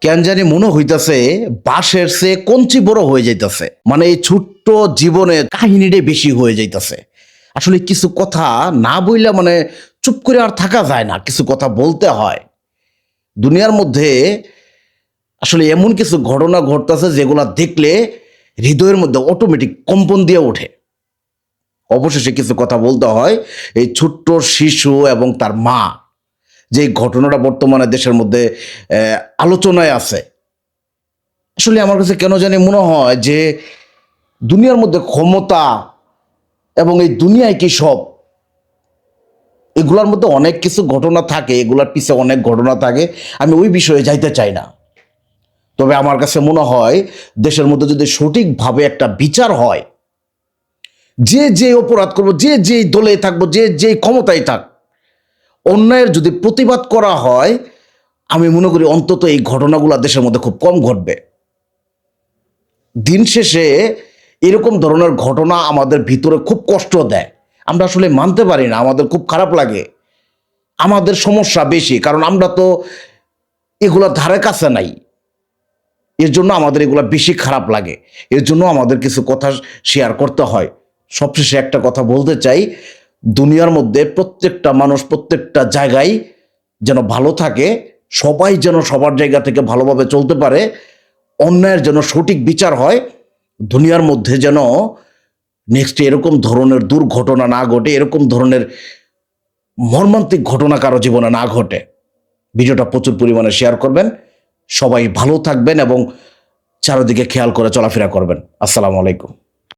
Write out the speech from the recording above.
কেন জানি মনে হইতাছে বাঁশের চেয়ে কঞ্চি বড় হয়ে যাইতাছে। মানে এই ছোট্ট জীবনের কাহিনীটাই বেশি হয়ে যাইতাছে। আসলে কিছু কথা না বইলে মানে চুপ করে আর থাকা যায় না, কিছু কথা বলতে হয়। দুনিয়ার মধ্যে আসলে এমন কিছু ঘটনা ঘটতেছে যেগুলা দেখলে হৃদয়ের মধ্যে অটোমেটিক কম্পন দিয়ে ওঠে। অবশেষে কিছু কথা বলতে হয় এই ছোট্ট শিশু এবং তার মা, যে ঘটনাটা বর্তমানে দেশের মধ্যে আলোচনায় আছে। আসলে আমার কাছে কেন জানি মনে হয় যে দুনিয়ার মধ্যে ক্ষমতা এবং এই দুনিয়ায় কি সব, এগুলার মধ্যে অনেক কিছু ঘটনা থাকে, এগুলার পিছে অনেক ঘটনা থাকে। আমি ওই বিষয়ে যাইতে চাই না। তবে আমার কাছে মনে হয় দেশের মধ্যে যদি সঠিকভাবে একটা বিচার হয়, যে যে অপরাধ করবো, যে যে দলে থাকবো, যে যে ক্ষমতায় থাক, অন্যায়ের যদি প্রতিবাদ করা হয়, আমি মনে করি অন্তত এই ঘটনাগুলো দেশের মধ্যে খুব কম ঘটবে। দিন শেষে এরকম ধরনের ঘটনা আমাদের ভিতরে খুব কষ্ট দেয়। আমরা আসলে মানতে পারি না, আমাদের খুব খারাপ লাগে। আমাদের সমস্যা বেশি, কারণ আমরা তো এগুলা ধারে কাছে নাই। এর জন্য আমাদের এগুলা বেশি খারাপ লাগে। এর জন্য আমাদের কিছু কথা শেয়ার করতে হয়। সবশেষে একটা কথা বলতে চাই, দুনিয়ার মধ্যে প্রত্যেকটা মানুষ প্রত্যেকটা জায়গায় যেন ভালো থাকে, সবাই যেন সবার জায়গা থেকে ভালোভাবে চলতে পারে, অন্যায়ের যেন সঠিক বিচার হয়, দুনিয়ার মধ্যে যেন নেক্সট এরকম ধরনের দুর্ঘটনা না ঘটে, এরকম ধরনের মর্মান্তিক ঘটনা কারো জীবনে না ঘটে। ভিডিওটা প্রচুর পরিমাণে শেয়ার করবেন। সবাই ভালো থাকবেন এবং চারিদিকে খেয়াল করে চলাফেরা করবেন। আসসালামু আলাইকুম।